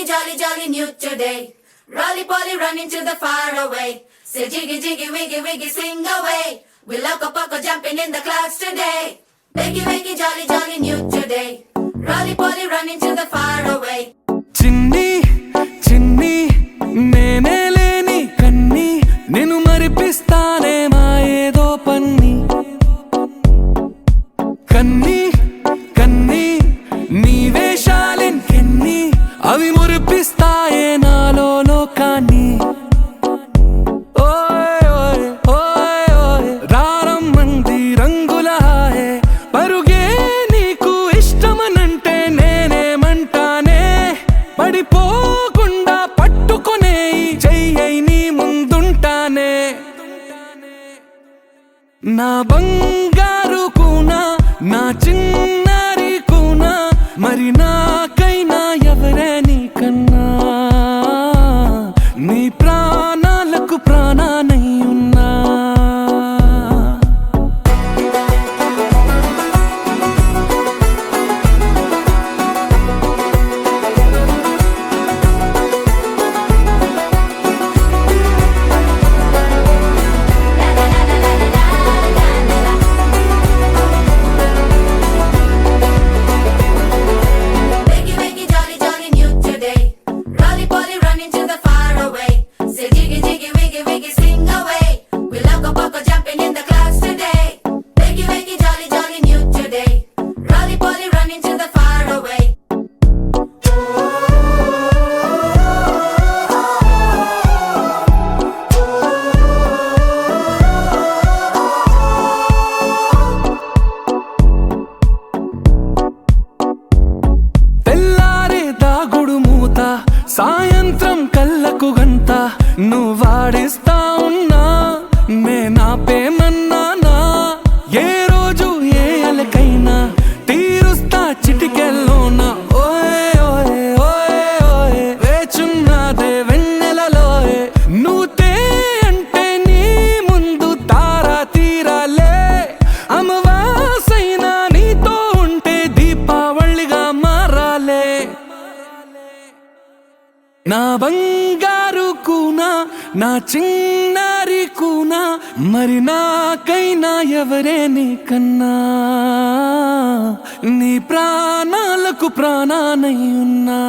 jolly, jolly new today. Rolly polly running to the far away. Say jiggy, jiggy, wiggy, wiggy, swing away. We loco poco jumping in the clouds today. Wakey, wakey, jolly, jolly new today. Rolly polly running to the far away. చిన్ని చిన్ని నేనే లేని కన్ని నిన్ను మరిపిస్తానే మా ఏదో పన్ని కన్ని కన్ని నీ వేషాలెన్ని అవి మురిపిస్తాయే నాలో లోకాన్ని ఓయ్ ఓయ్ ఓయ్ ఓయ్ రారమ్మంది రంగుల హాయే పరుగే నీకు ఇష్టమనంటే నేనేమంటానే పడిపోకుండా పట్టుకునే చెయ్యై నీ ముందుంటానే నా బంగారు కూనా నా చిన్నారి కూనా మరి నాకైనా ఎవరే నీకన్నా నీ ప్రాణాలకు ప్రాణానై ఉన్నా Wakey, wakey, jolly, jolly new today. Rolly polly running to the far away. Say jiggy, jiggy, wiggy, wiggy, swing away. We loco poco jumping in the clouds today. Wakey, wakey, jolly, jolly new today. Rolly polly running to the far away. తెల్లారే దాగుడు మూత సాయంత్రం కళ్ళకు గంట నువ్వాడిస్తా ఉన్నా నేనాపేమన్నానా ఏ రోజు ఏ అలకైనా తీరుస్తా చిటికెల్లోనా ఓయ్ ఓయ్ ఓయ్ ఓయ్ వేచున్నదే వెన్నెలలోయే నువ్వుతే అంటే నీ ముందు తారా తీరాలే అమవాసైనా నీతో ఉంటే దీపావళిగా మారాలే నా బంగారు కూనా నా చిన్నారి కూనా మరి నాకైనా ఎవరే నీకన్నా నీ ప్రాణాలకు ప్రాణానై ఉన్నా